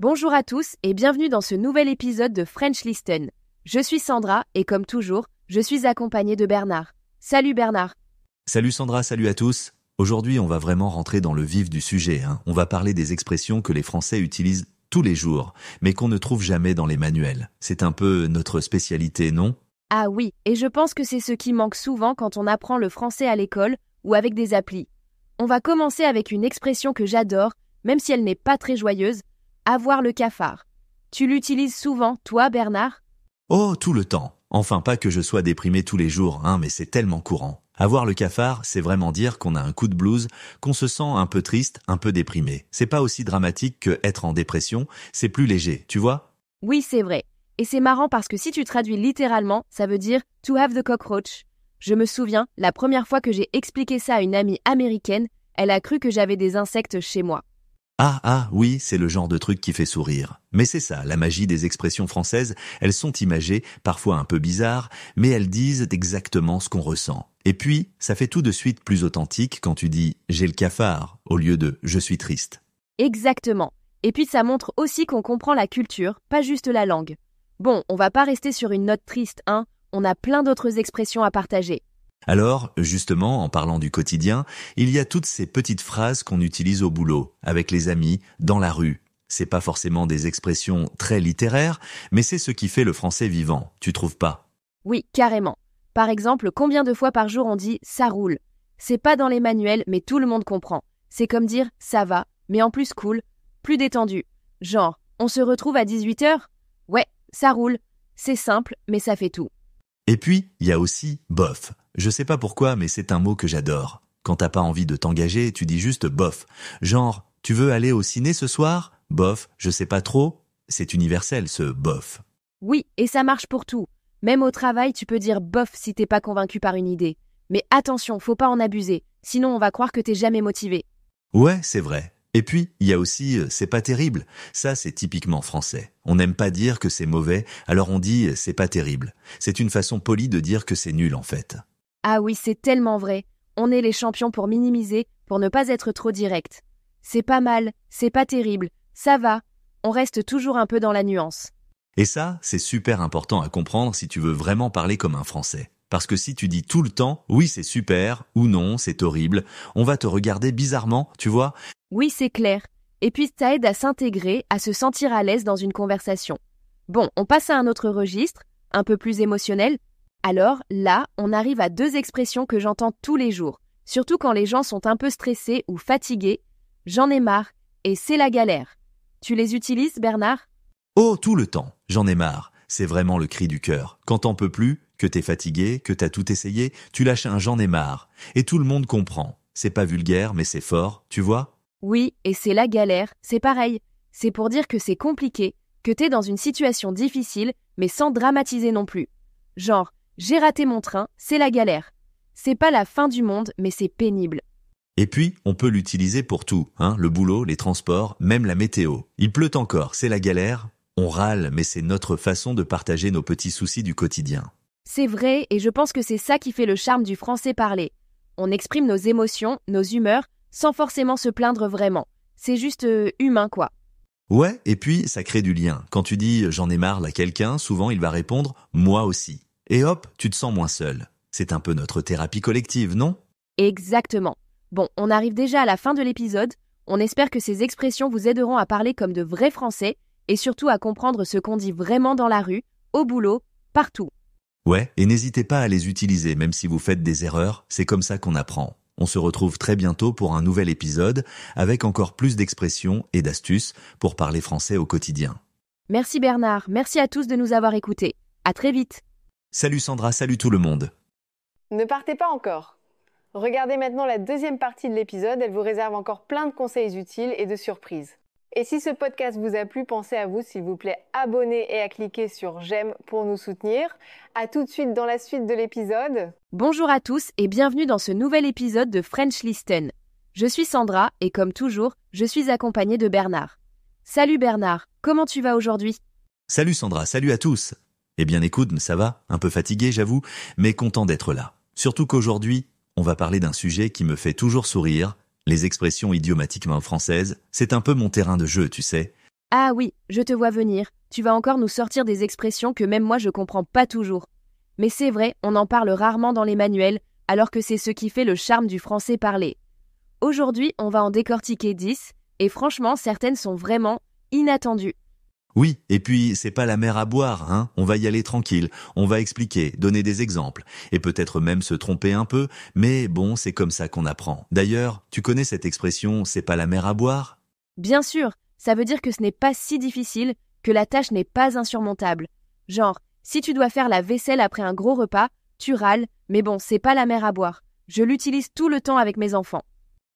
Bonjour à tous et bienvenue dans ce nouvel épisode de French Listen. Je suis Sandra et comme toujours, je suis accompagnée de Bernard. Salut Bernard. Salut Sandra, salut à tous. Aujourd'hui, on va vraiment rentrer dans le vif du sujet. On va parler des expressions que les Français utilisent tous les jours, mais qu'on ne trouve jamais dans les manuels. C'est un peu notre spécialité, non ? Ah oui, et je pense que c'est ce qui manque souvent quand on apprend le français à l'école ou avec des applis. On va commencer avec une expression que j'adore, même si elle n'est pas très joyeuse, avoir le cafard. Tu l'utilises souvent, toi Bernard ? Oh, tout le temps. Enfin, pas que je sois déprimé tous les jours, mais c'est tellement courant. Avoir le cafard, c'est vraiment dire qu'on a un coup de blues, qu'on se sent un peu triste, un peu déprimé. C'est pas aussi dramatique que être en dépression, c'est plus léger, tu vois ? Oui, c'est vrai. Et c'est marrant parce que si tu traduis littéralement, ça veut dire « to have the cockroach ». Je me souviens, la première fois que j'ai expliqué ça à une amie américaine, elle a cru que j'avais des insectes chez moi. Oui, c'est le genre de truc qui fait sourire. Mais c'est ça, la magie des expressions françaises, elles sont imagées, parfois un peu bizarres, mais elles disent exactement ce qu'on ressent. Et puis, ça fait tout de suite plus authentique quand tu dis « j'ai le cafard » au lieu de « je suis triste ». Exactement. Et puis ça montre aussi qu'on comprend la culture, pas juste la langue. Bon, on va pas rester sur une note triste, on a plein d'autres expressions à partager. Alors, justement, en parlant du quotidien, il y a toutes ces petites phrases qu'on utilise au boulot, avec les amis, dans la rue. C'est pas forcément des expressions très littéraires, mais c'est ce qui fait le français vivant, tu trouves pas ? Oui, carrément. Par exemple, combien de fois par jour on dit « ça roule ». C'est pas dans les manuels, mais tout le monde comprend. C'est comme dire « ça va », mais en plus cool, plus détendu. Genre, on se retrouve à 18h ? Ouais, ça roule. C'est simple, mais ça fait tout. Et puis, il y a aussi « bof ». Je sais pas pourquoi, mais c'est un mot que j'adore. Quand t'as pas envie de t'engager, tu dis juste « bof ». Genre, tu veux aller au ciné ce soir ? Bof, je sais pas trop. C'est universel, ce bof. Oui, et ça marche pour tout. Même au travail, tu peux dire bof si t'es pas convaincu par une idée. Mais attention, faut pas en abuser, sinon on va croire que t'es jamais motivé. Ouais, c'est vrai. Et puis, il y a aussi « c'est pas terrible ». Ça, c'est typiquement français. On n'aime pas dire que c'est mauvais, alors on dit « c'est pas terrible ». C'est une façon polie de dire que c'est nul, en fait. Ah oui, c'est tellement vrai. On est les champions pour minimiser, pour ne pas être trop direct. C'est pas mal, c'est pas terrible, ça va. On reste toujours un peu dans la nuance. Et ça, c'est super important à comprendre si tu veux vraiment parler comme un Français. Parce que si tu dis tout le temps « oui, c'est super » ou « non, c'est horrible », on va te regarder bizarrement, tu vois ? Oui, c'est clair. Et puis ça aide à s'intégrer, à se sentir à l'aise dans une conversation. Bon, on passe à un autre registre, un peu plus émotionnel. Alors, là, on arrive à deux expressions que j'entends tous les jours, surtout quand les gens sont un peu stressés ou fatigués. J'en ai marre et c'est la galère. Tu les utilises, Bernard ? Oh, tout le temps, j'en ai marre. C'est vraiment le cri du cœur. Quand t'en peux plus, que t'es fatigué, que t'as tout essayé, tu lâches un « j'en ai marre ». Et tout le monde comprend. C'est pas vulgaire, mais c'est fort, tu vois ? Oui, et c'est la galère, c'est pareil. C'est pour dire que c'est compliqué, que t'es dans une situation difficile, mais sans dramatiser non plus. Genre, j'ai raté mon train, c'est la galère. C'est pas la fin du monde, mais c'est pénible. Et puis, on peut l'utiliser pour tout, le boulot, les transports, même la météo. Il pleut encore, c'est la galère. On râle, mais c'est notre façon de partager nos petits soucis du quotidien. C'est vrai, et je pense que c'est ça qui fait le charme du français parlé. On exprime nos émotions, nos humeurs, sans forcément se plaindre vraiment. C'est juste humain, quoi. Ouais, et puis, ça crée du lien. Quand tu dis « j'en ai marre » à quelqu'un, souvent il va répondre « moi aussi ». Et hop, tu te sens moins seul. C'est un peu notre thérapie collective, non ? Exactement. Bon, on arrive déjà à la fin de l'épisode. On espère que ces expressions vous aideront à parler comme de vrais Français et surtout à comprendre ce qu'on dit vraiment dans la rue, au boulot, partout. Ouais, et n'hésitez pas à les utiliser, même si vous faites des erreurs, c'est comme ça qu'on apprend. On se retrouve très bientôt pour un nouvel épisode, avec encore plus d'expressions et d'astuces pour parler français au quotidien. Merci Bernard, merci à tous de nous avoir écoutés. À très vite. Salut Sandra, salut tout le monde. Ne partez pas encore. Regardez maintenant la deuxième partie de l'épisode, elle vous réserve encore plein de conseils utiles et de surprises. Et si ce podcast vous a plu, pensez à vous, s'il vous plaît, abonner et à cliquer sur j'aime pour nous soutenir. À tout de suite dans la suite de l'épisode. Bonjour à tous et bienvenue dans ce nouvel épisode de French Listen. Je suis Sandra et comme toujours, je suis accompagnée de Bernard. Salut Bernard, comment tu vas aujourd'hui ? Salut Sandra, salut à tous. Eh bien écoute, ça va, un peu fatigué j'avoue, mais content d'être là. Surtout qu'aujourd'hui, on va parler d'un sujet qui me fait toujours sourire. Les expressions idiomatiquement françaises, c'est un peu mon terrain de jeu, tu sais. Ah oui, je te vois venir, tu vas encore nous sortir des expressions que même moi je comprends pas toujours. Mais c'est vrai, on en parle rarement dans les manuels, alors que c'est ce qui fait le charme du français parlé. Aujourd'hui, on va en décortiquer 10, et franchement, certaines sont vraiment inattendues. Oui, et puis c'est pas la mer à boire, hein. On va y aller tranquille, on va expliquer, donner des exemples, et peut-être même se tromper un peu, mais bon, c'est comme ça qu'on apprend. D'ailleurs, tu connais cette expression « c'est pas la mer à boire » ? Bien sûr, ça veut dire que ce n'est pas si difficile, que la tâche n'est pas insurmontable. Genre, si tu dois faire la vaisselle après un gros repas, tu râles, mais bon, c'est pas la mer à boire. Je l'utilise tout le temps avec mes enfants.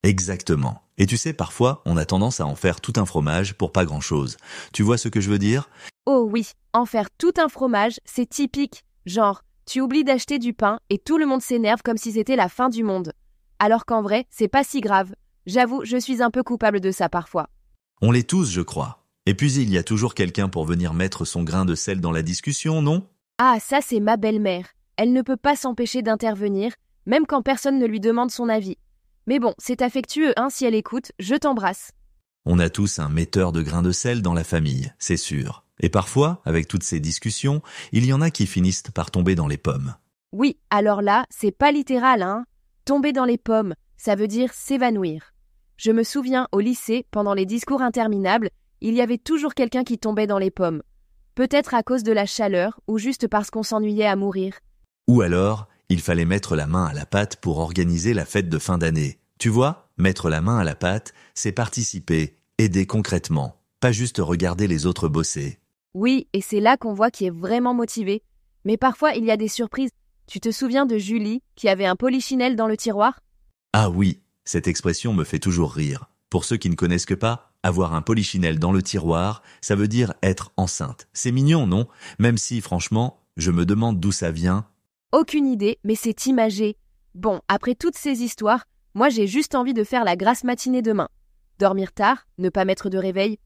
Exactement. Et tu sais, parfois, on a tendance à en faire tout un fromage pour pas grand-chose. Tu vois ce que je veux dire ? Oh oui, en faire tout un fromage, c'est typique. Genre, tu oublies d'acheter du pain et tout le monde s'énerve comme si c'était la fin du monde. Alors qu'en vrai, c'est pas si grave. J'avoue, je suis un peu coupable de ça parfois. On l'est tous, je crois. Et puis il y a toujours quelqu'un pour venir mettre son grain de sel dans la discussion, non ? Ah, ça c'est ma belle-mère. Elle ne peut pas s'empêcher d'intervenir, même quand personne ne lui demande son avis. Mais bon, c'est affectueux, hein, si elle écoute, je t'embrasse. On a tous un metteur de grain de sel dans la famille, c'est sûr. Et parfois, avec toutes ces discussions, il y en a qui finissent par tomber dans les pommes. Oui, alors là, c'est pas littéral, hein. Tomber dans les pommes, ça veut dire s'évanouir. Je me souviens, au lycée, pendant les discours interminables, il y avait toujours quelqu'un qui tombait dans les pommes. Peut-être à cause de la chaleur, ou juste parce qu'on s'ennuyait à mourir. Ou alors, il fallait mettre la main à la pâte pour organiser la fête de fin d'année. Tu vois, mettre la main à la pâte, c'est participer, aider concrètement, pas juste regarder les autres bosser. Oui, et c'est là qu'on voit qui est vraiment motivé. Mais parfois, il y a des surprises. Tu te souviens de Julie, qui avait un polichinelle dans le tiroir ? Ah oui, cette expression me fait toujours rire. Pour ceux qui ne connaissent que pas, avoir un polichinelle dans le tiroir, ça veut dire être enceinte. C'est mignon, non ? Même si, franchement, je me demande d'où ça vient. Aucune idée, mais c'est imagé. Bon, après toutes ces histoires, moi j'ai juste envie de faire la grasse matinée demain. Dormir tard, ne pas mettre de réveil.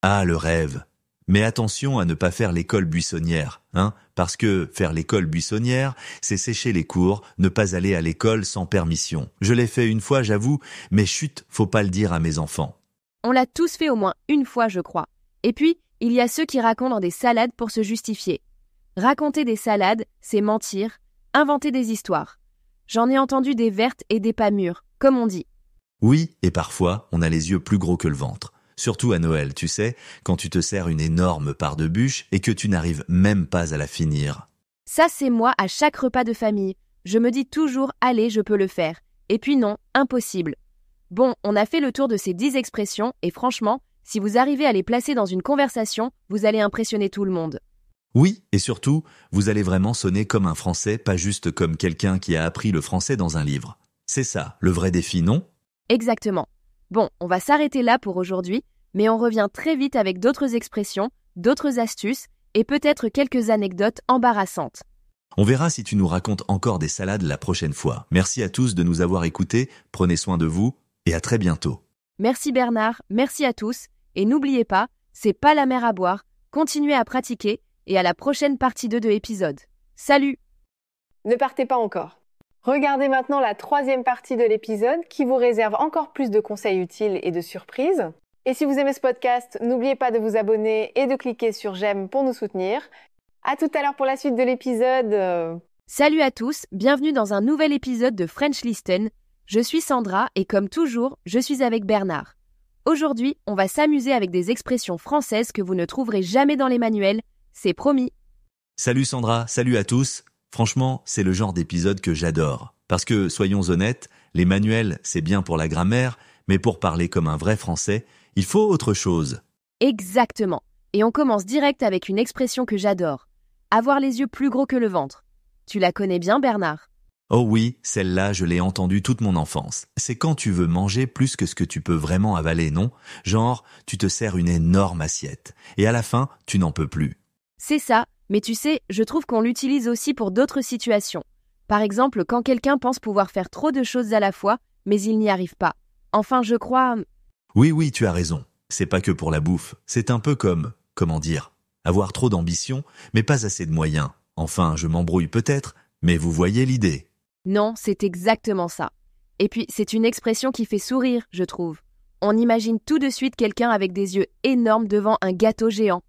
Ah, le rêve. Mais attention à ne pas faire l'école buissonnière, hein, parce que faire l'école buissonnière, c'est sécher les cours, ne pas aller à l'école sans permission. Je l'ai fait une fois, j'avoue, mais chut, faut pas le dire à mes enfants. On l'a tous fait au moins une fois, je crois. Et puis, il y a ceux qui racontent des salades pour se justifier. Raconter des salades, c'est mentir, inventer des histoires. J'en ai entendu des vertes et des pas mûres, comme on dit. Oui, et parfois, on a les yeux plus gros que le ventre. Surtout à Noël, tu sais, quand tu te sers une énorme part de bûche et que tu n'arrives même pas à la finir. Ça, c'est moi à chaque repas de famille. Je me dis toujours « Allez, je peux le faire ». Et puis non, impossible. Bon, on a fait le tour de ces 10 expressions et franchement, si vous arrivez à les placer dans une conversation, vous allez impressionner tout le monde. Oui, et surtout, vous allez vraiment sonner comme un Français, pas juste comme quelqu'un qui a appris le français dans un livre. C'est ça, le vrai défi, non ? Exactement. Bon, on va s'arrêter là pour aujourd'hui, mais on revient très vite avec d'autres expressions, d'autres astuces et peut-être quelques anecdotes embarrassantes. On verra si tu nous racontes encore des salades la prochaine fois. Merci à tous de nous avoir écoutés, prenez soin de vous et à très bientôt. Merci Bernard, merci à tous, et n'oubliez pas, c'est pas la mer à boire, continuez à pratiquer et à la prochaine partie 2 de l'épisode. Salut! Ne partez pas encore. Regardez maintenant la 3e partie de l'épisode qui vous réserve encore plus de conseils utiles et de surprises. Et si vous aimez ce podcast, n'oubliez pas de vous abonner et de cliquer sur j'aime pour nous soutenir. À tout à l'heure pour la suite de l'épisode. Salut à tous, bienvenue dans un nouvel épisode de French Listen. Je suis Sandra et comme toujours, je suis avec Bernard. Aujourd'hui, on va s'amuser avec des expressions françaises que vous ne trouverez jamais dans les manuels, c'est promis. Salut Sandra, salut à tous. Franchement, c'est le genre d'épisode que j'adore. Parce que, soyons honnêtes, les manuels, c'est bien pour la grammaire, mais pour parler comme un vrai Français, il faut autre chose. Exactement. Et on commence direct avec une expression que j'adore. Avoir les yeux plus gros que le ventre. Tu la connais bien, Bernard ? Oh oui, celle-là, je l'ai entendue toute mon enfance. C'est quand tu veux manger plus que ce que tu peux vraiment avaler, non ? Genre, tu te sers une énorme assiette. Et à la fin, tu n'en peux plus. C'est ça, mais tu sais, je trouve qu'on l'utilise aussi pour d'autres situations. Par exemple, quand quelqu'un pense pouvoir faire trop de choses à la fois, mais il n'y arrive pas. Enfin, je crois... Oui, tu as raison. C'est pas que pour la bouffe. C'est un peu comme, comment dire, avoir trop d'ambition, mais pas assez de moyens. Enfin, je m'embrouille peut-être, mais vous voyez l'idée. Non, c'est exactement ça. Et puis, c'est une expression qui fait sourire, je trouve. On imagine tout de suite quelqu'un avec des yeux énormes devant un gâteau géant.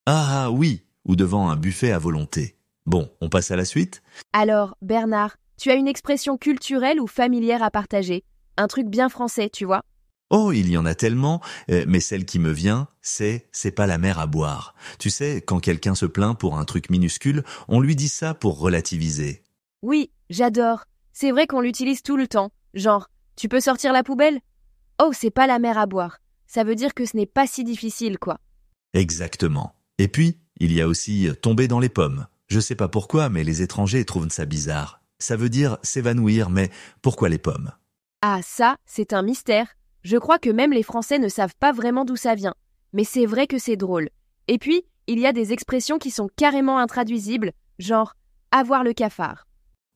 Ah oui, ou devant un buffet à volonté. Bon, on passe à la suite? Alors, Bernard, tu as une expression culturelle ou familière à partager? Un truc bien français, tu vois? Oh, il y en a tellement, mais celle qui me vient, c'est pas la mer à boire. Tu sais, quand quelqu'un se plaint pour un truc minuscule, on lui dit ça pour relativiser. Oui, j'adore. C'est vrai qu'on l'utilise tout le temps. Genre, tu peux sortir la poubelle? Oh, c'est pas la mer à boire. Ça veut dire que ce n'est pas si difficile, quoi. Exactement. Et puis, il y a aussi tomber dans les pommes. Je sais pas pourquoi, mais les étrangers trouvent ça bizarre. Ça veut dire s'évanouir, mais pourquoi les pommes? Ah, ça, c'est un mystère. Je crois que même les Français ne savent pas vraiment d'où ça vient. Mais c'est vrai que c'est drôle. Et puis, il y a des expressions qui sont carrément intraduisibles, genre « avoir le cafard ».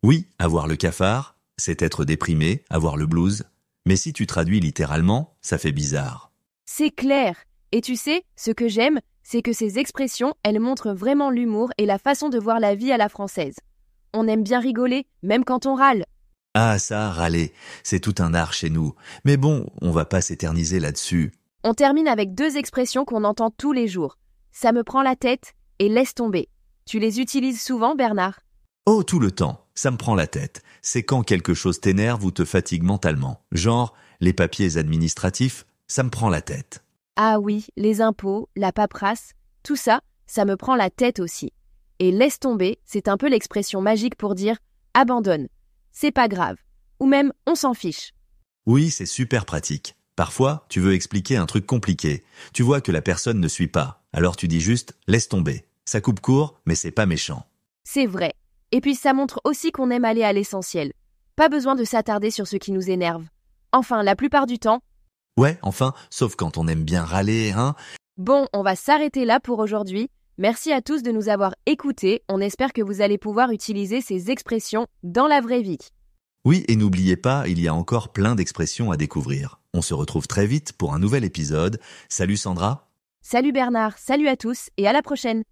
Oui, avoir le cafard, c'est être déprimé, avoir le blues. Mais si tu traduis littéralement, ça fait bizarre. C'est clair. Et tu sais, ce que j'aime, c'est que ces expressions, elles montrent vraiment l'humour et la façon de voir la vie à la française. On aime bien rigoler, même quand on râle. Ah ça, râler, c'est tout un art chez nous. Mais bon, on va pas s'éterniser là-dessus. On termine avec 2 expressions qu'on entend tous les jours. Ça me prend la tête et laisse tomber. Tu les utilises souvent, Bernard? Oh, tout le temps, ça me prend la tête. C'est quand quelque chose t'énerve ou te fatigue mentalement. Genre, les papiers administratifs, ça me prend la tête. Ah oui, les impôts, la paperasse, tout ça, ça me prend la tête aussi. Et laisse tomber, c'est un peu l'expression magique pour dire abandonne. C'est pas grave. Ou même on s'en fiche. Oui, c'est super pratique. Parfois, tu veux expliquer un truc compliqué. Tu vois que la personne ne suit pas. Alors tu dis juste « laisse tomber ». Ça coupe court, mais c'est pas méchant. C'est vrai. Et puis ça montre aussi qu'on aime aller à l'essentiel. Pas besoin de s'attarder sur ce qui nous énerve. Enfin, la plupart du temps. Ouais, enfin, sauf quand on aime bien râler, hein. Bon, on va s'arrêter là pour aujourd'hui. Merci à tous de nous avoir écoutés. On espère que vous allez pouvoir utiliser ces expressions dans la vraie vie. Oui, et n'oubliez pas, il y a encore plein d'expressions à découvrir. On se retrouve très vite pour un nouvel épisode. Salut Sandra. Salut Bernard, salut à tous et à la prochaine.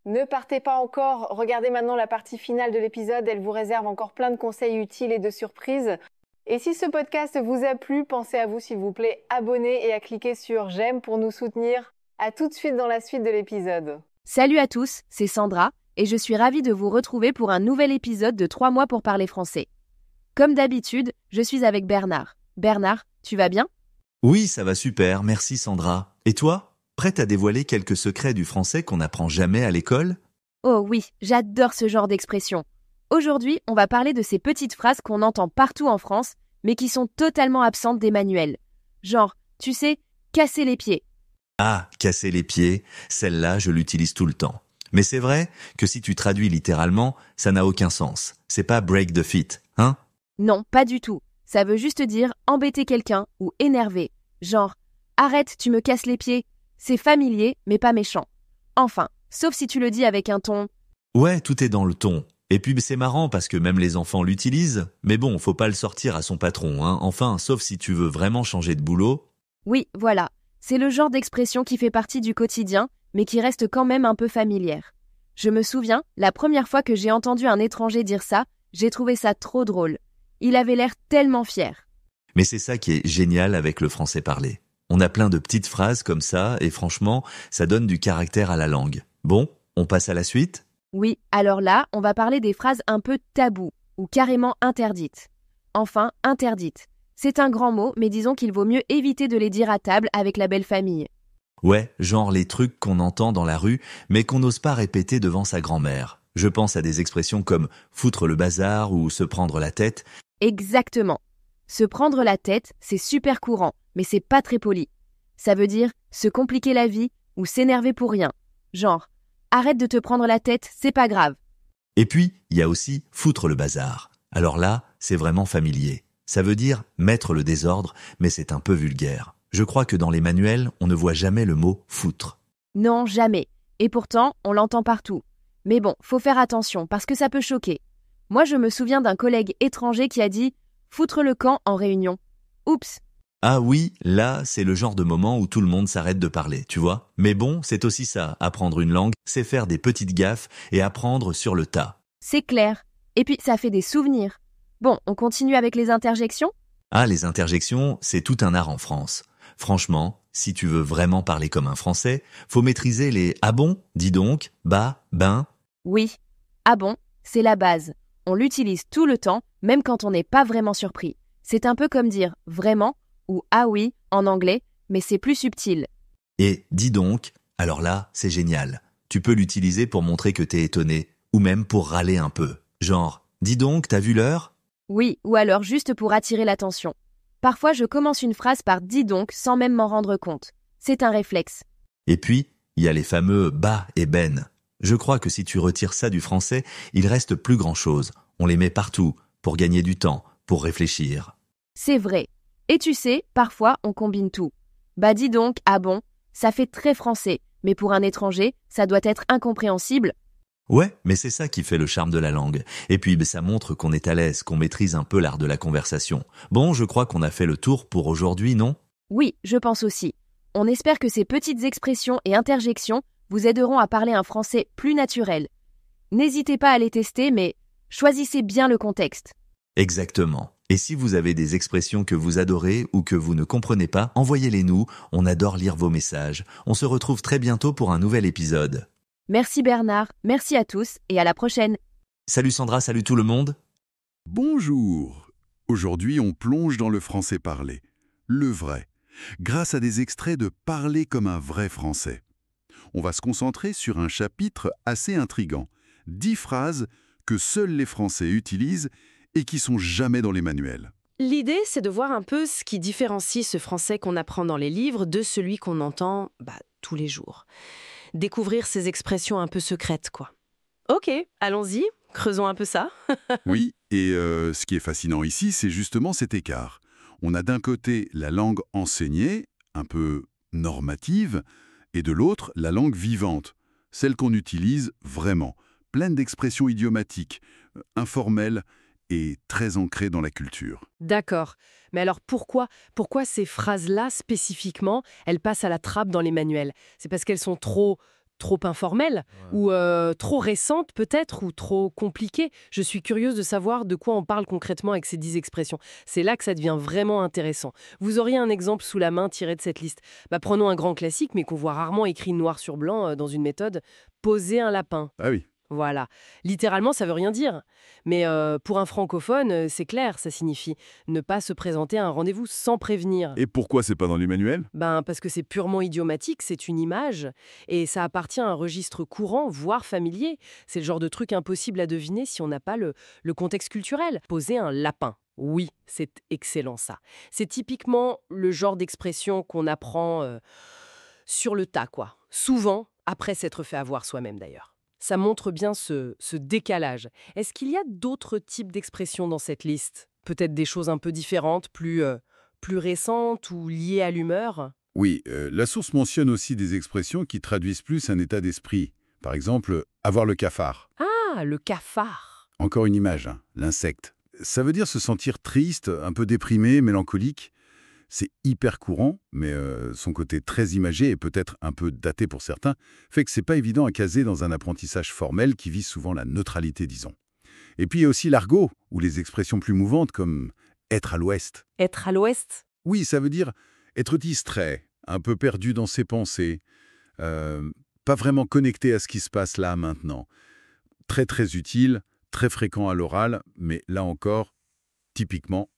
Ne partez pas encore, regardez maintenant la partie finale de l'épisode, elle vous réserve encore plein de conseils utiles et de surprises. Et si ce podcast vous a plu, pensez à vous s'il vous plaît, abonner et à cliquer sur j'aime pour nous soutenir. À tout de suite dans la suite de l'épisode. Salut à tous, c'est Sandra et je suis ravie de vous retrouver pour un nouvel épisode de 3 mois pour parler français. Comme d'habitude, je suis avec Bernard. Bernard, tu vas bien? Oui, ça va super, merci Sandra. Et toi? Prête à dévoiler quelques secrets du français qu'on n'apprend jamais à l'école? Oh oui, j'adore ce genre d'expression. Aujourd'hui, on va parler de ces petites phrases qu'on entend partout en France, mais qui sont totalement absentes des manuels. Genre, tu sais, casser les pieds. Ah, casser les pieds, celle-là, je l'utilise tout le temps. Mais c'est vrai que si tu traduis littéralement, ça n'a aucun sens. C'est pas break the feet, hein? Non, pas du tout. Ça veut juste dire embêter quelqu'un ou énerver. Genre, arrête, tu me casses les pieds. C'est familier, mais pas méchant. Enfin, sauf si tu le dis avec un ton. Ouais, tout est dans le ton. Et puis c'est marrant parce que même les enfants l'utilisent. Mais bon, faut pas le sortir à son patron, hein. Enfin, sauf si tu veux vraiment changer de boulot. Oui, voilà. C'est le genre d'expression qui fait partie du quotidien, mais qui reste quand même un peu familière. Je me souviens, la première fois que j'ai entendu un étranger dire ça, j'ai trouvé ça trop drôle. Il avait l'air tellement fier. Mais c'est ça qui est génial avec le français parlé. On a plein de petites phrases comme ça, et franchement, ça donne du caractère à la langue. Bon, on passe à la suite? Oui, alors là, on va parler des phrases un peu tabous, ou carrément interdites. Enfin, interdites. C'est un grand mot, mais disons qu'il vaut mieux éviter de les dire à table avec la belle famille. Ouais, genre les trucs qu'on entend dans la rue, mais qu'on n'ose pas répéter devant sa grand-mère. Je pense à des expressions comme « foutre le bazar » ou « se prendre la tête ». Exactement. Se prendre la tête, c'est super courant, mais c'est pas très poli. Ça veut dire se compliquer la vie ou s'énerver pour rien. Genre, arrête de te prendre la tête, c'est pas grave. Et puis, il y a aussi « foutre le bazar ». Alors là, c'est vraiment familier. Ça veut dire mettre le désordre, mais c'est un peu vulgaire. Je crois que dans les manuels, on ne voit jamais le mot « foutre ». Non, jamais. Et pourtant, on l'entend partout. Mais bon, faut faire attention, parce que ça peut choquer. Moi, je me souviens d'un collègue étranger qui a dit « foutre le camp en réunion ». Oups. Ah oui, là, c'est le genre de moment où tout le monde s'arrête de parler, tu vois. Mais bon, c'est aussi ça, apprendre une langue, c'est faire des petites gaffes et apprendre sur le tas. C'est clair. Et puis, ça fait des souvenirs. Bon, on continue avec les interjections ? Ah, les interjections, c'est tout un art en France. Franchement, si tu veux vraiment parler comme un Français, faut maîtriser les « ah bon »,« dis donc »,« bah »,« ben ». Oui. Ah bon, c'est la base. On l'utilise tout le temps, même quand on n'est pas vraiment surpris. C'est un peu comme dire « vraiment » ou « ah oui » en anglais, mais c'est plus subtil. Et « dis donc », alors là, c'est génial. Tu peux l'utiliser pour montrer que t'es étonné, ou même pour râler un peu. Genre « dis donc, t'as vu l'heure ?» Oui, ou alors juste pour attirer l'attention. Parfois, je commence une phrase par « dis donc » sans même m'en rendre compte. C'est un réflexe. Et puis, il y a les fameux « bah » et « ben ». Je crois que si tu retires ça du français, il reste plus grand-chose. On les met partout, pour gagner du temps, pour réfléchir. C'est vrai. Et tu sais, parfois, on combine tout. Bah dis donc, ah bon, ça fait très français, mais pour un étranger, ça doit être incompréhensible. Ouais, mais c'est ça qui fait le charme de la langue. Et puis, ça montre qu'on est à l'aise, qu'on maîtrise un peu l'art de la conversation. Bon, je crois qu'on a fait le tour pour aujourd'hui, non ? Oui, je pense aussi. On espère que ces petites expressions et interjections vous aideront à parler un français plus naturel. N'hésitez pas à les tester, mais choisissez bien le contexte. Exactement. Et si vous avez des expressions que vous adorez ou que vous ne comprenez pas, envoyez-les nous, on adore lire vos messages. On se retrouve très bientôt pour un nouvel épisode. Merci Bernard, merci à tous et à la prochaine. Salut Sandra, salut tout le monde. Bonjour. Aujourd'hui, on plonge dans le français parlé, le vrai, grâce à des extraits de Parler comme un vrai français. On va se concentrer sur un chapitre assez intriguant, 10 phrases que seuls les Français utilisent et qui sont jamais dans les manuels. L'idée, c'est de voir un peu ce qui différencie ce français qu'on apprend dans les livres de celui qu'on entend tous les jours. Découvrir ces expressions un peu secrètes, quoi. Ok, allons-y, creusons un peu ça. Oui, et ce qui est fascinant ici, c'est justement cet écart. On a d'un côté la langue enseignée, un peu normative, et de l'autre, la langue vivante, celle qu'on utilise vraiment, pleine d'expressions idiomatiques, informelles et très ancrées dans la culture. D'accord. Mais alors pourquoi ces phrases-là, spécifiquement, elles passent à la trappe dans les manuels? C'est parce qu'elles sont trop informelles ou trop récentes peut-être ou trop compliquées? Je suis curieuse de savoir de quoi on parle concrètement avec ces 10 expressions. C'est là que ça devient vraiment intéressant. Vous auriez un exemple sous la main tiré de cette liste? Prenons un grand classique mais qu'on voit rarement écrit noir sur blanc dans une méthode. Poser un lapin. Ah oui. Voilà. Littéralement, ça veut rien dire. Mais pour un francophone, c'est clair, ça signifie ne pas se présenter à un rendez-vous sans prévenir. Et pourquoi c'est pas dans les manuels? Parce que c'est purement idiomatique, c'est une image, et ça appartient à un registre courant, voire familier. C'est le genre de truc impossible à deviner si on n'a pas le contexte culturel. Poser un lapin. Oui, c'est excellent ça. C'est typiquement le genre d'expression qu'on apprend sur le tas, quoi. Souvent, après s'être fait avoir soi-même d'ailleurs. Ça montre bien ce décalage. Est-ce qu'il y a d'autres types d'expressions dans cette liste? Peut-être des choses un peu différentes, plus récentes ou liées à l'humeur? Oui, la source mentionne aussi des expressions qui traduisent plus un état d'esprit. Par exemple, avoir le cafard. Ah, le cafard. Encore une image, hein, l'insecte. Ça veut dire se sentir triste, un peu déprimé, mélancolique. C'est hyper courant, mais son côté très imagé et peut-être un peu daté pour certains, fait que c'est pas évident à caser dans un apprentissage formel qui vise souvent la neutralité, disons. Et puis il y a aussi l'argot, ou les expressions plus mouvantes comme « être à l'ouest ». Être à l'ouest? Oui, ça veut dire être distrait, un peu perdu dans ses pensées, pas vraiment connecté à ce qui se passe là, maintenant. Très très utile, très fréquent à l'oral, mais là encore, typiquement,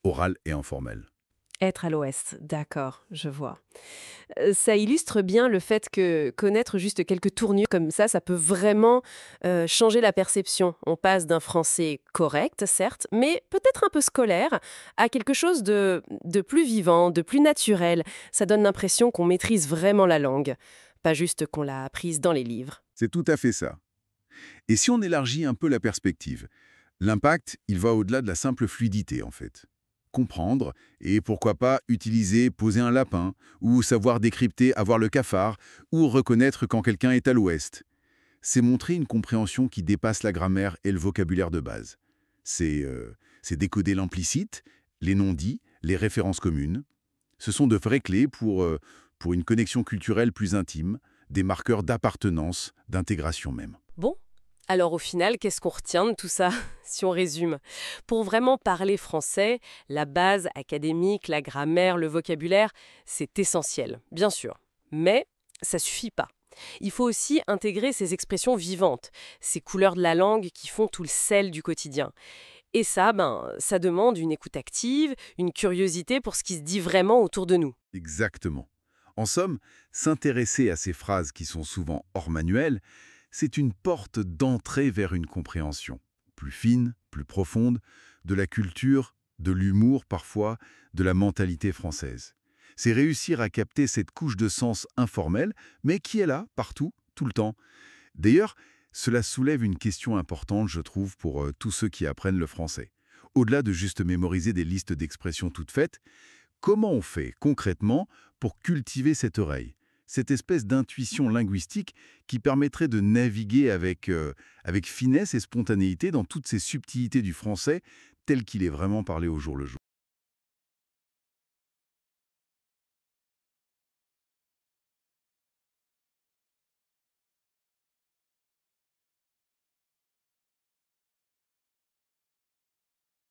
oral et informel. Être à l'ouest, d'accord, je vois. Ça illustre bien le fait que connaître juste quelques tournures comme ça peut vraiment changer la perception. On passe d'un français correct, certes, mais peut-être un peu scolaire, à quelque chose de plus vivant, de plus naturel. Ça donne l'impression qu'on maîtrise vraiment la langue, pas juste qu'on l'a apprise dans les livres. C'est tout à fait ça. Et si on élargit un peu la perspective, l'impact, il va au-delà de la simple fluidité, en fait. Comprendre et pourquoi pas utiliser poser un lapin ou savoir décrypter avoir le cafard ou reconnaître quand quelqu'un est à l'ouest. C'est montrer une compréhension qui dépasse la grammaire et le vocabulaire de base. C'est décoder l'implicite, les non-dits, les références communes. Ce sont de vraies clés pour une connexion culturelle plus intime, des marqueurs d'appartenance, d'intégration même. Bon, Alors au final, qu'est-ce qu'on retient de tout ça, si on résume? Pour vraiment parler français, la base académique, la grammaire, le vocabulaire, c'est essentiel, bien sûr. Mais ça suffit pas. Il faut aussi intégrer ces expressions vivantes, ces couleurs de la langue qui font tout le sel du quotidien. Et ça, ça demande une écoute active, une curiosité pour ce qui se dit vraiment autour de nous. Exactement. En somme, s'intéresser à ces phrases qui sont souvent hors manuel, c'est une porte d'entrée vers une compréhension plus fine, plus profonde, de la culture, de l'humour parfois, de la mentalité française. C'est réussir à capter cette couche de sens informel, mais qui est là, partout, tout le temps. D'ailleurs, cela soulève une question importante, je trouve, pour tous ceux qui apprennent le français. Au-delà de juste mémoriser des listes d'expressions toutes faites, comment on fait concrètement pour cultiver cette oreille, cette espèce d'intuition linguistique qui permettrait de naviguer avec finesse et spontanéité dans toutes ces subtilités du français tel qu'il est vraiment parlé au jour le jour?